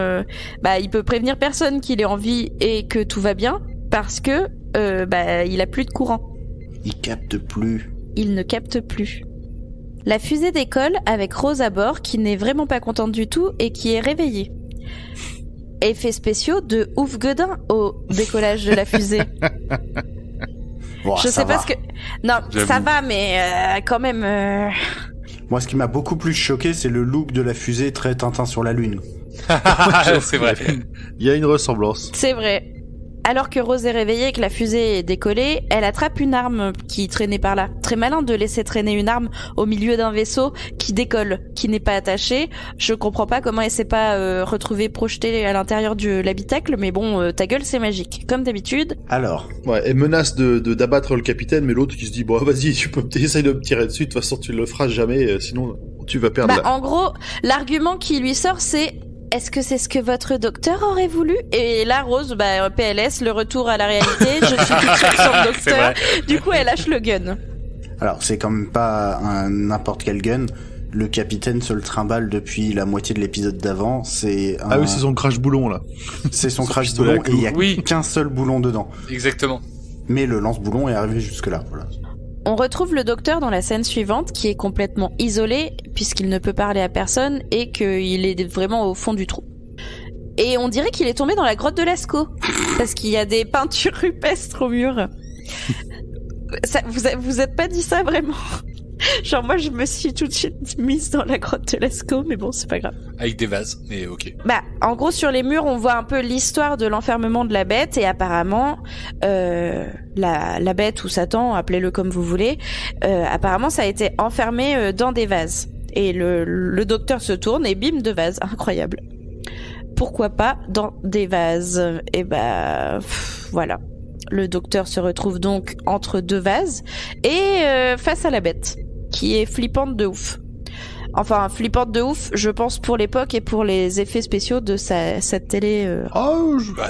il peut prévenir personne qu'il est en vie et que tout va bien parce que il a plus de courant. Il capte plus. Il ne capte plus. La fusée décolle avec Rose à bord qui n'est vraiment pas contente du tout et qui est réveillée. Effets spéciaux de ouf Godin au décollage de la fusée. Bon, Je ça sais pas va. ce que... Non, J'avoue. ça va, mais quand même... Moi, ce qui m'a beaucoup plus choqué, c'est le look de la fusée très Tintin sur la Lune. C'est vrai. Il y a une ressemblance. C'est vrai. Alors que Rose est réveillée et que la fusée est décollée, elle attrape une arme qui traînait par là. Très malin de laisser traîner une arme au milieu d'un vaisseau qui décolle, qui n'est pas attaché. Je comprends pas comment elle s'est pas retrouvée projetée à l'intérieur de l'habitacle, mais bon, ta gueule c'est magique, comme d'habitude. Alors, Ouais, elle menace d'abattre le capitaine, mais l'autre qui se dit bon vas-y, essaye de me tirer dessus. De toute façon, tu le feras jamais, sinon tu vas perdre. En gros, l'argument qui lui sort c'est est-ce que c'est ce que votre docteur aurait voulu? Et là, Rose, PLS, le retour à la réalité, je suis toute seule sans le C'est docteur. vrai. Du coup, elle lâche le gun. alors c'est quand même pas n'importe quel gun. Le capitaine se le trimballe depuis la moitié de l'épisode d'avant. Ah oui, c'est son crash boulon là. c'est son son crash pistolet à boulon et il y a Oui. qu'un seul boulon dedans. Exactement. Mais le lance-boulon est arrivé jusque là. Voilà. On retrouve le docteur dans la scène suivante qui est complètement isolé puisqu'il ne peut parler à personne et qu'il est vraiment au fond du trou. Et on dirait qu'il est tombé dans la grotte de Lascaux parce qu'il y a des peintures rupestres au mur. Ça, vous êtes pas dit ça vraiment? Genre moi je me suis tout de suite mise dans la grotte de Lascaux, mais bon c'est pas grave. Avec des vases, mais ok. En gros sur les murs on voit un peu l'histoire de l'enfermement de la bête et apparemment la bête ou Satan, appelez-le comme vous voulez, apparemment ça a été enfermé dans des vases. Et le docteur se tourne et bim, de vases, incroyable. Pourquoi pas dans des vases? Et voilà. Le docteur se retrouve donc entre deux vases et face à la bête, qui est flippante de ouf. Enfin, flippante de ouf, je pense pour l'époque et pour les effets spéciaux de cette télé.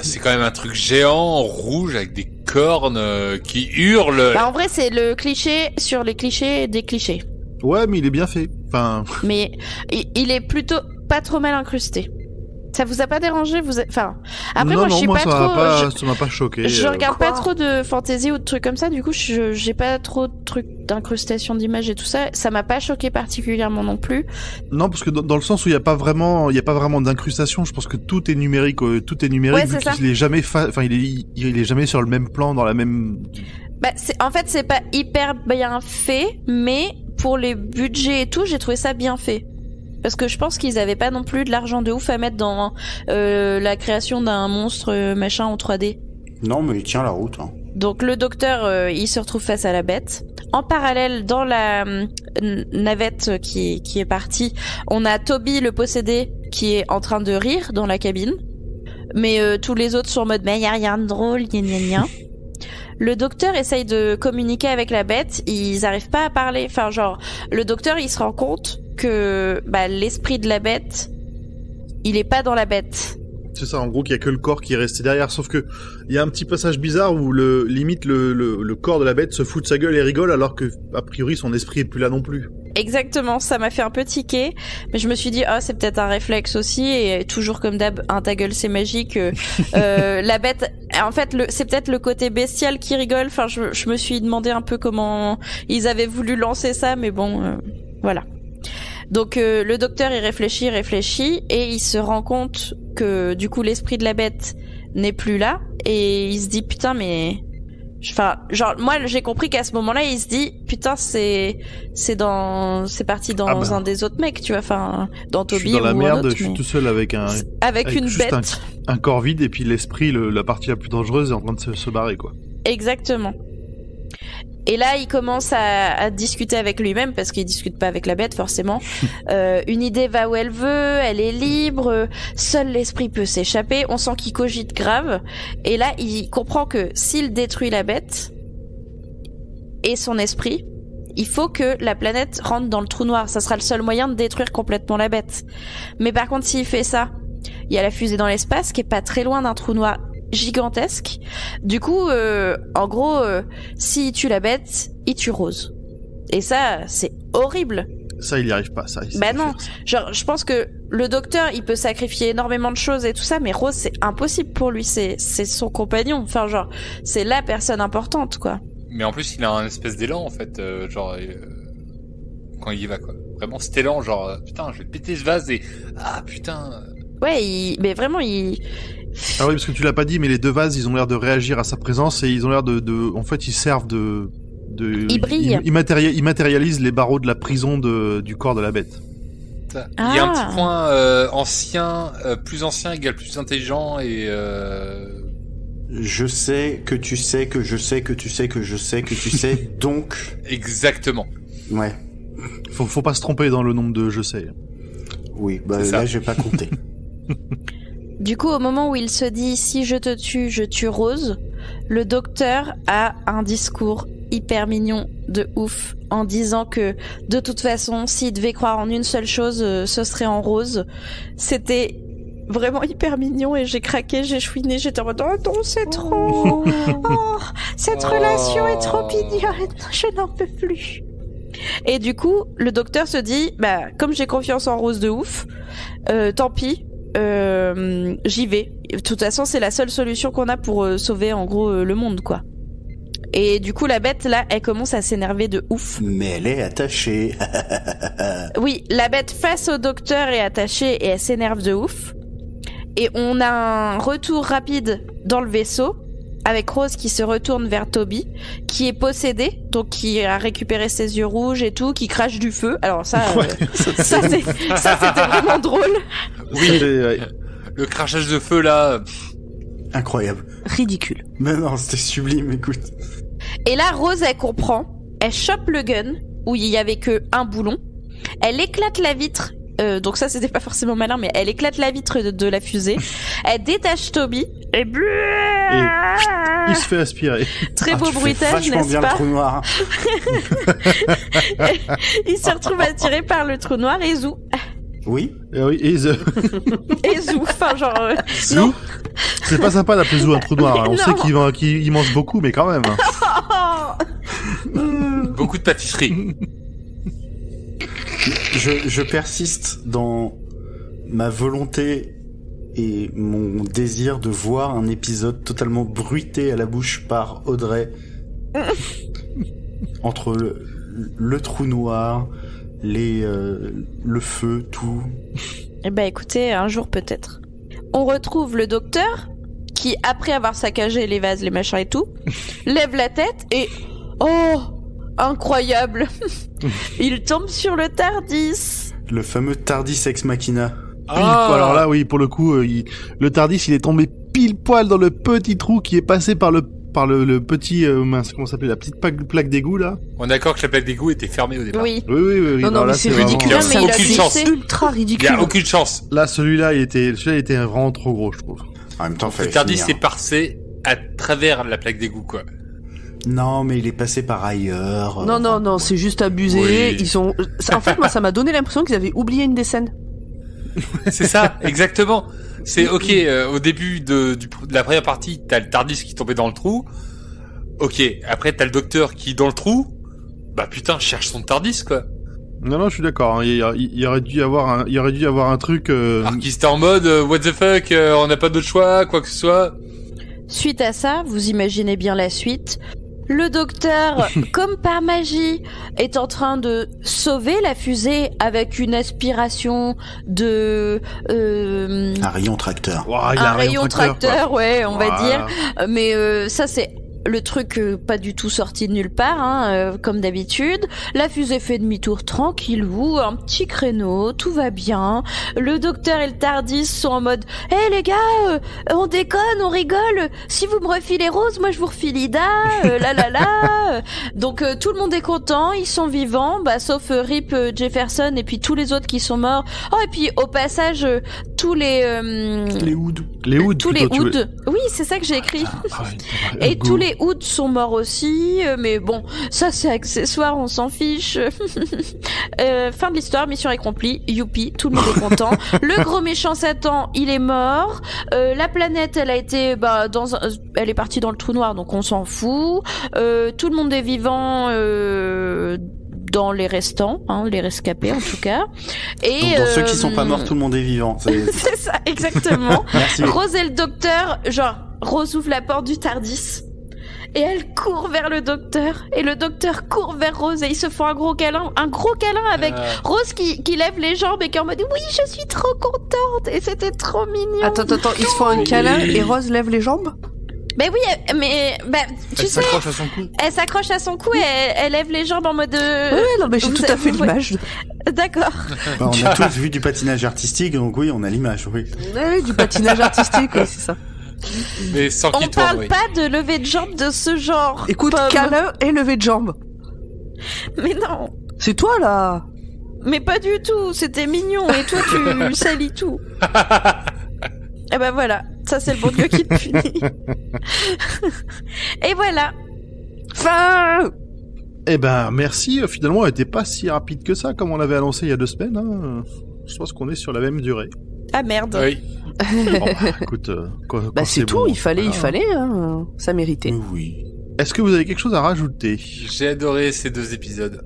C'est quand même un truc géant, rouge, avec des cornes qui hurlent. En vrai, c'est le cliché sur les clichés des clichés. Ouais, mais il est bien fait. Enfin, Mais il est plutôt pas trop mal incrusté. Ça vous a pas dérangé? Après non, moi je suis moi, pas ça trop. ça m'a pas choqué. Je regarde pas trop de fantasy ou de trucs comme ça, du coup j'ai pas trop de trucs d'incrustation d'images et tout ça. Ça m'a pas choqué particulièrement non plus. Non, parce que dans le sens où il y a pas vraiment d'incrustation, je pense que tout est numérique, Ouais, vu c'est ça. qu'il est jamais il est jamais sur le même plan dans la même. En fait c'est pas hyper bien fait, mais pour les budgets et tout, j'ai trouvé ça bien fait. Parce que je pense qu'ils avaient pas non plus de l'argent de ouf à mettre dans la création d'un monstre machin en 3D. Non, mais il tient la route. Hein. Donc le docteur, il se retrouve face à la bête. En parallèle, dans la navette qui est partie, on a Toby le possédé qui est en train de rire dans la cabine. Mais tous les autres sont en mode, mais y a rien de drôle, gna gna gna. Le docteur essaye de communiquer avec la bête, ils arrivent pas à parler. Enfin, genre, le docteur, il se rend compte que l'esprit de la bête, il est pas dans la bête. C'est ça, en gros, qu'il y a que le corps qui est resté derrière. Sauf que il y a un petit passage bizarre où le corps de la bête se fout de sa gueule et rigole, alors que a priori son esprit est plus là non plus. Exactement, ça m'a fait un peu tiquer, mais je me suis dit c'est peut-être un réflexe aussi, et toujours comme d'hab, ta gueule c'est magique. La bête, en fait, c'est peut-être le côté bestial qui rigole. Enfin, je me suis demandé un peu comment ils avaient voulu lancer ça, mais bon, voilà. Donc le docteur il réfléchit et il se rend compte que du coup l'esprit de la bête n'est plus là, et il se dit putain mais moi j'ai compris qu'à ce moment-là il se dit putain c'est parti dans un des autres mecs, tu vois, enfin dans Toby ou dans la merde, autre, je suis tout seul avec une bête, un corps vide, et puis l'esprit, la partie la plus dangereuse est en train de se barrer, quoi. Exactement. Et là, il commence à discuter avec lui-même, parce qu'il discute pas avec la bête, forcément. Une idée va où elle veut, elle est libre, seul l'esprit peut s'échapper, on sent qu'il cogite grave. Et là, il comprend que s'il détruit la bête et son esprit, il faut que la planète rentre dans le trou noir. Ça sera le seul moyen de détruire complètement la bête. Mais par contre, s'il fait ça, il y a la fusée dans l'espace qui est pas très loin d'un trou noir gigantesque. Du coup, en gros, s'il tue la bête, il tue Rose. Et ça, c'est horrible. Ça, il y arrive pas, ça. Non. Genre, je pense que le docteur, il peut sacrifier énormément de choses et tout ça, mais Rose, c'est impossible pour lui. C'est son compagnon. Enfin, genre, c'est la personne importante, quoi. Mais en plus, il a un espèce d'élan, en fait, quand il y va, quoi. Vraiment, cet élan, genre, putain, je vais péter ce vase et... Ah, putain... Ouais, mais vraiment, Ah oui, parce que tu l'as pas dit, mais les deux vases, ils ont l'air de réagir à sa présence, et ils ont l'air en fait, ils servent ils brillent. Ils matérialisent les barreaux de la prison du corps de la bête. Il y a un petit point ancien, plus ancien égale plus intelligent, et... Je sais que tu sais que je sais que tu sais que je sais que tu sais, donc... Exactement. Ouais. Faut pas se tromper dans le nombre de je sais. Oui, là, j'ai pas compté. Du coup, au moment où il se dit « Si je te tue, je tue Rose », le docteur a un discours hyper mignon de ouf, en disant que, de toute façon, s'il devait croire en une seule chose, ce serait en Rose. C'était vraiment hyper mignon, et j'ai craqué, j'ai chouiné, j'étais en mode « Oh non, c'est trop cette relation est trop mignonne, je n'en peux plus !» Et du coup, le docteur se dit comme j'ai confiance en Rose de ouf, tant pis, j'y vais. De toute façon, c'est la seule solution qu'on a pour sauver en gros le monde, quoi. Et du coup, la bête là, elle commence à s'énerver de ouf. Mais elle est attachée. Oui, la bête face au docteur est attachée et elle s'énerve de ouf. Et on a un retour rapide dans le vaisseau, avec Rose qui se retourne vers Toby, qui est possédé, donc qui a récupéré ses yeux rouges et tout, qui crache du feu. Alors ça, ça c'était vraiment drôle. Oui, le crachage de feu là. Incroyable. Ridicule. Mais non, c'était sublime, écoute. Et là, Rose, elle comprend. Elle chope le gun, où il y avait que un boulon. Elle éclate la vitre. Donc ça, c'était pas forcément malin, mais elle éclate la vitre de la fusée. Elle détache Toby. Et il se fait aspirer. Très beau bruitage, n'est-ce bien pas? Le trou noir. Il se retrouve attiré par le trou noir et zou. Oui. Et zou. Enfin, genre. Non. C'est pas sympa d'appeler zou un trou noir. Hein. On sait qu'il mange beaucoup, mais quand même. Beaucoup de pâtisserie. Je persiste dans ma volonté et mon désir de voir un épisode totalement bruité à la bouche par Audrey. Entre le trou noir, le feu, tout. Eh ben écoutez, un jour peut-être. On retrouve le docteur qui, après avoir saccagé les vases, les machins et tout, lève la tête et... Oh, incroyable. Il tombe sur le Tardis. Le fameux Tardis Ex Machina. Alors là, oui, pour le coup, le Tardis, il est tombé pile poil dans le petit trou qui est passé par le petit, mince, comment ça s'appelle, la petite plaque d'égout, là. On est d'accord que la plaque d'égout était fermée au départ. Oui. Oui. Non, mais c'est ridicule. vraiment- Mais il a aucune dit, chance. c'est ultra Il y ridicule. a aucune chance. Là, celui-là, il était vraiment trop gros, je trouve. En même temps, Le fallait Tardis finir. est passé à travers la plaque d'égout, quoi. Non, mais il est passé par ailleurs. Non, c'est juste abusé. Oui. Ils ont. En fait, moi, ça m'a donné l'impression qu'ils avaient oublié une des scènes. C'est ça, exactement. C'est ok, au début de la première partie, t'as le Tardis qui tombait dans le trou. Ok, après t'as le docteur qui est dans le trou. Bah putain, cherche son Tardis, quoi. Non, je suis d'accord. Hein. Il aurait dû y avoir un truc. Alors qu'il était en mode what the fuck, on n'a pas d'autre choix, quoi que ce soit. Suite à ça, vous imaginez bien la suite. Le docteur, comme par magie, est en train de sauver la fusée avec une aspiration de Un rayon tracteur. Ouah, il a un rayon tracteur, quoi. ouais, on va Voilà. dire. Mais ça c'est le truc pas du tout sorti de nulle part, hein, comme d'habitude. La fusée fait demi-tour tranquillou, un petit créneau, tout va bien. Le docteur et le Tardis sont en mode « Hé les gars, on déconne, on rigole. Si vous me refilez Rose, moi je vous refile Ida, la. » Donc tout le monde est content, ils sont vivants, bah sauf Rip Jefferson et puis tous les autres qui sont morts. Oh et puis au passage tous les Hoods. Les Hoods. tous les plutôt, tu veux- Hoods. Oui, c'est ça que j'ai écrit. ouais, Et tous les Hoods sont morts aussi, mais bon, ça c'est accessoire, on s'en fiche. Fin de l'histoire, mission accomplie, youpi, tout le monde est content. Le gros méchant Satan, il est mort. La planète, elle a été, elle est partie dans le trou noir, donc on s'en fout. Tout le monde est vivant. Dans les restants, hein, les rescapés en tout cas. Et Donc, dans ceux qui sont pas morts, tout le monde est vivant. c'est ça, exactement. Merci. Rose et le docteur, genre, Rose ouvre la porte du Tardis. Et elle court vers le docteur. Et le docteur court vers Rose et ils se font un gros câlin avec Rose qui lève les jambes et qui est en mode oui, je suis trop contente. Et c'était trop mignon. Attends, ils se font un câlin et Rose lève les jambes. Mais oui, mais tu Elle sais, s'accroche à son cou. elle s'accroche à son cou et elle lève les jambes en mode. Ouais, non, mais j'ai vous tout à fait vous- l'image. D'accord. Bah, on a tous vu du patinage artistique, donc oui, on a l'image, oui. Ouais, du patinage artistique, ouais, c'est ça. Mais sans On qu'il tourne, parle oui. pas de lever de jambes de ce genre. Écoute, Pomme. câlin et lever de jambes. Mais non. C'est toi, là. Mais pas du tout, c'était mignon et toi tu salis tout. Et ben voilà, ça c'est le bon Dieu qui te punit. Et voilà. Fin. Eh ben, merci. Finalement, elle était pas si rapide que ça, comme on l'avait annoncé il y a 2 semaines. Hein. Je pense qu'on est sur la même durée. Ah merde. Oui. Bon, écoute, quand Bah, c'est tout, bon, il fallait, voilà. hein. Ça méritait. Oui. Est-ce que vous avez quelque chose à rajouter? J'ai adoré ces 2 épisodes.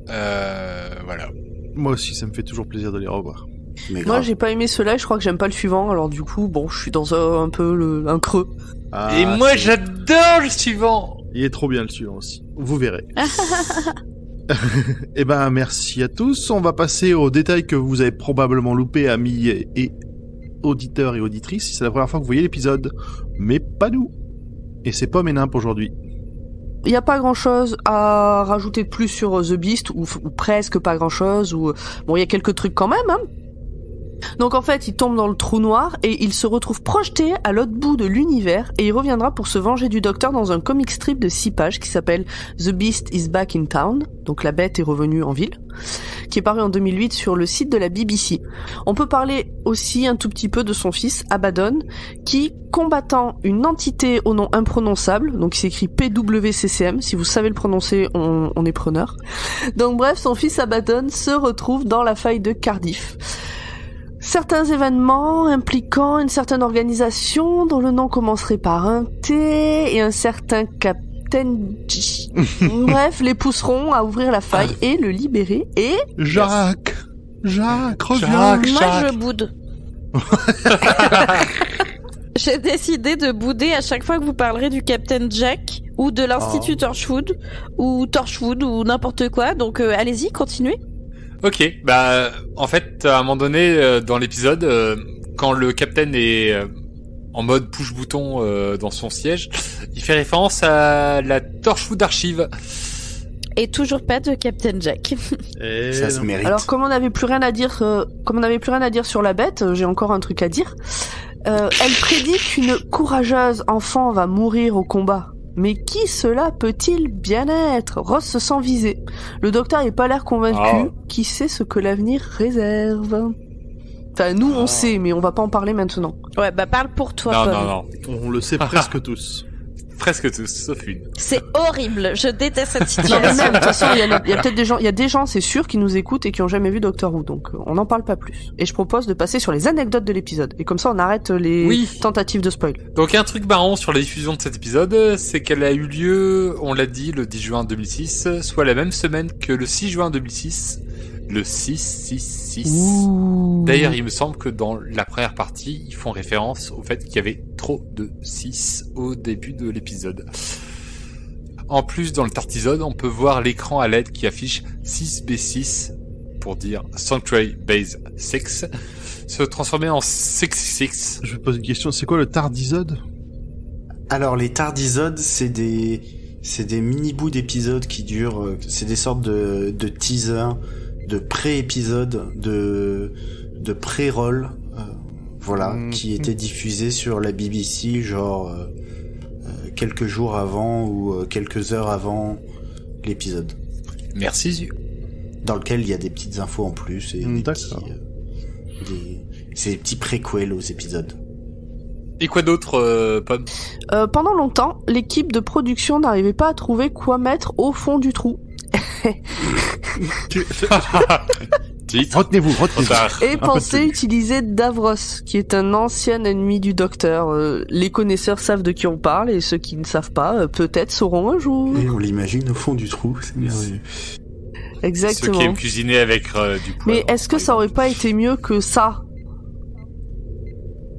Voilà. Moi aussi, ça me fait toujours plaisir de les revoir. Mais Moi, grave. j'ai pas aimé ceux-là, je crois que j'aime pas le suivant, alors du coup, bon, je suis dans un peu un creux. Ah, Et moi, c'est- j'adore le suivant. Il est trop bien le suivant aussi. Vous verrez. Eh ben, merci à tous. On va passer aux détails que vous avez probablement loupés, amis et auditeurs et auditrices, si c'est la première fois que vous voyez l'épisode. Mais pas nous. Et c'est Pomme et Nimp aujourd'hui. Il y a pas grand-chose à rajouter de plus sur The Beast, ou presque pas grand-chose, ou bon, il y a quelques trucs quand même, hein. Donc en fait, il tombe dans le trou noir et il se retrouve projeté à l'autre bout de l'univers et il reviendra pour se venger du docteur dans un comic strip de 6 pages qui s'appelle The Beast is Back in Town, donc la bête est revenue en ville, qui est paru en 2008 sur le site de la BBC. On peut parler aussi un tout petit peu de son fils Abaddon, qui, combattant une entité au nom imprononçable, donc il s'écrit PWCCM, si vous savez le prononcer, on est preneur. Donc bref, son fils Abaddon se retrouve dans la faille de Cardiff. Certains événements impliquant une certaine organisation dont le nom commencerait par un T et un certain Captain G. Bref, les pousseront à ouvrir la faille et le libérer et... Jacques, reviens. Moi je boude. J'ai décidé de bouder à chaque fois que vous parlerez du Captain Jack ou de l'Institut Torchwood ou n'importe quoi. Donc allez-y, continuez. Ok, bah en fait, à un moment donné dans l'épisode, quand le capitaine est en mode push-bouton dans son siège, il fait référence à la Torchwood Archive. Et toujours pas de Captain Jack. Et Ça se non. mérite. Alors, comme on n'avait plus rien à dire, sur la bête, j'ai encore un truc à dire. Elle prédit qu'une courageuse enfant va mourir au combat. Mais qui cela peut-il bien être? Ross se sent visé. Le docteur n'est pas l'air convaincu. Qui sait ce que l'avenir réserve? Enfin, nous, on sait, mais on va pas en parler maintenant. Ouais, bah parle pour toi, Non, Paul. non, non. On le sait presque tous. Presque tous, sauf une. C'est horrible, je déteste cette Non, mais situation. même, de toute façon, il y a peut-être des gens, il y a des gens, c'est sûr, qui nous écoutent et qui ont jamais vu Doctor Who, donc on n'en parle pas plus. Et je propose de passer sur les anecdotes de l'épisode. Et comme ça, on arrête les Oui. tentatives de spoil. Donc un truc marrant sur la diffusion de cet épisode, c'est qu'elle a eu lieu, on l'a dit, le 10 juin 2006, soit la même semaine que le 6 juin 2006, le 666. D'ailleurs, il me semble que dans la première partie, ils font référence au fait qu'il y avait trop de 6 au début de l'épisode. En plus, dans le Tartisode, on peut voir l'écran à LED qui affiche 6B6, pour dire Sanctuary Base 6, se transformer en 666. Je vais te poser une question, c'est quoi le Tardisode? Alors les tardisodes, c'est des mini-bouts d'épisodes qui durent, c'est des sortes de teasers, de pré-épisodes, de pré-roll, voilà, qui étaient diffusés sur la BBC, genre quelques jours avant ou quelques heures avant l'épisode, Merci, Zu. dans lequel il y a des petites infos en plus et des D'accord. c'est des petits préquels aux épisodes. Et quoi d'autre, Pomme? Pendant longtemps, l'équipe de production n'arrivait pas à trouver quoi mettre au fond du trou. Titre. Retenez-vous. Trop tard. Et peu pensait de utiliser Davros, qui est un ancien ennemi du docteur. Les connaisseurs savent de qui on parle, et ceux qui ne savent pas, peut-être sauront un jour. Et on l'imagine au fond du trou, c'est merveilleux. Ceux Exactement. qui aiment cuisiner avec du poivre. Mais est-ce que ça aurait pas été mieux que ça?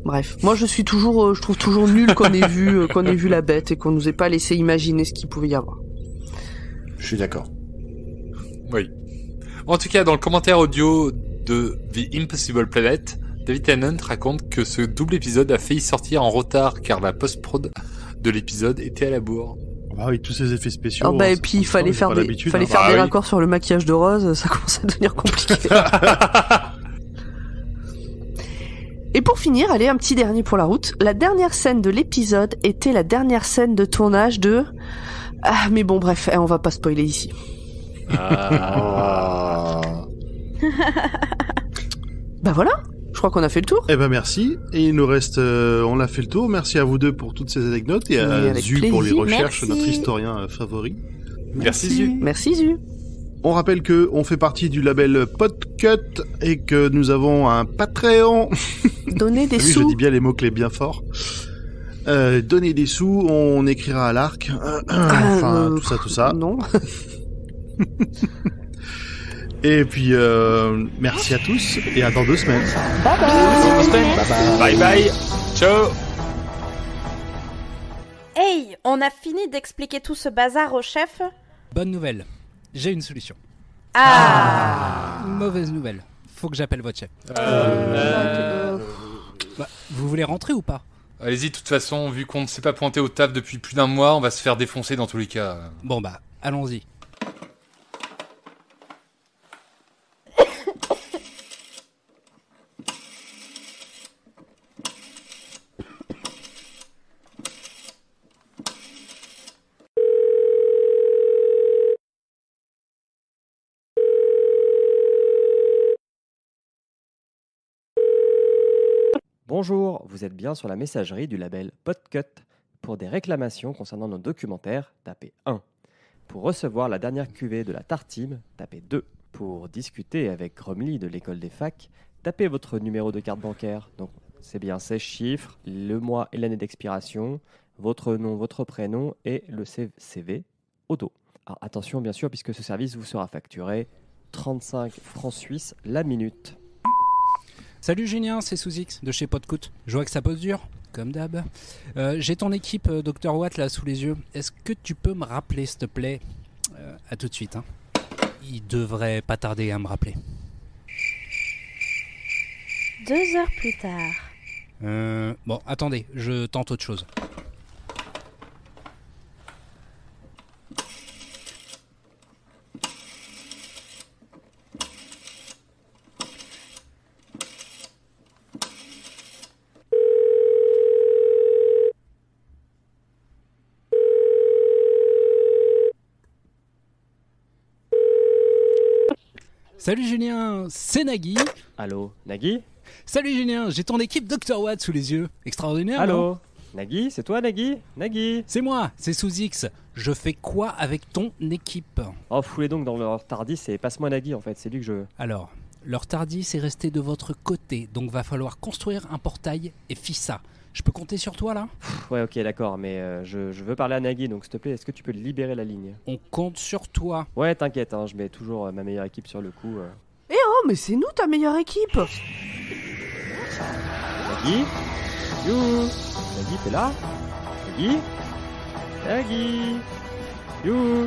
Bref, moi je trouve toujours nul qu'on ait vu la bête et qu'on nous ait pas laissé imaginer ce qu'il pouvait y avoir. Je suis d'accord. Oui. En tout cas, dans le commentaire audio de The Impossible Planet, David Tennant raconte que ce double épisode a failli sortir en retard car la post-prod de l'épisode était à la bourre. Ah oui, tous ces effets spéciaux. Et ça, puis il fallait j'ai faire pas des l'habitude, des Bah oui. raccords sur le maquillage de Rose, ça commençait à devenir compliqué. Et pour finir, allez, un petit dernier pour la route. La dernière scène de l'épisode était la dernière scène de tournage de... Ah, mais bon, bref, on va pas spoiler ici. Ah. Bah voilà, je crois qu'on a fait le tour. Eh ben merci. Et il nous reste, on a fait le tour. Merci à vous deux pour toutes ces anecdotes et Oui, à avec Zu pour les plaisir. recherches, Merci. notre historien favori. Merci, Zu. Merci Zu. On rappelle que on fait partie du label Podcut et que nous avons un Patreon. Donnez des Oui, je sous. dis bien les mots-clés bien fort. Donnez des sous, on écrira à l'arc. Enfin, tout ça. Non. Et puis, merci à tous et à dans 2 semaines. Bye bye. Ciao. Hey, on a fini d'expliquer tout ce bazar au chef? Bonne nouvelle, j'ai une solution. Ah, Mauvaise nouvelle, faut que j'appelle votre chef. Bah, vous voulez rentrer ou pas? Allez-y, de toute façon, vu qu'on ne s'est pas pointé au taf depuis plus d'un mois, on va se faire défoncer dans tous les cas. Bon bah, allons-y. Bonjour, vous êtes bien sur la messagerie du label Podcut. Pour des réclamations concernant nos documentaires, tapez 1. Pour recevoir la dernière cuvée de la Tartime, tapez 2. Pour discuter avec Gromly de l'école des facs, tapez votre numéro de carte bancaire. Donc c'est bien 16 chiffres, le mois et l'année d'expiration, votre nom, votre prénom et le CV au dos. Alors attention bien sûr, puisque ce service vous sera facturé 35 francs suisses la minute. Salut Julien, c'est Sous-X de chez Podcut. Je vois que ça pose dur, comme d'hab. J'ai ton équipe Dr Watt là sous les yeux. Est-ce que tu peux me rappeler s'il te plaît? À tout de suite. Hein. Il devrait pas tarder à me rappeler. 2 heures plus tard. Bon, attendez, je tente autre chose. Salut Julien, c'est Nagui. Allô, Nagui? Salut Julien, j'ai ton équipe Dr Watt sous les yeux. Extraordinaire. non Allô, Nagui, c'est toi Nagui? Nagui? C'est moi, c'est Sous-X. Je fais quoi avec ton équipe? Oh, foulez donc dans leur Tardis et passe-moi Nagui en fait, c'est lui que je veux. Alors, leur Tardis est resté de votre côté, donc va falloir construire un portail et Fissa. Je peux compter sur toi là? Ouais, ok, d'accord, mais je veux parler à Nagui, donc s'il te plaît, est-ce que tu peux libérer la ligne? On compte sur toi. Ouais, t'inquiète, hein, je mets toujours ma meilleure équipe sur le coup. Oh, mais c'est nous ta meilleure équipe. Nagui? You? Nagui, t'es là? Nagui? Nagui? You?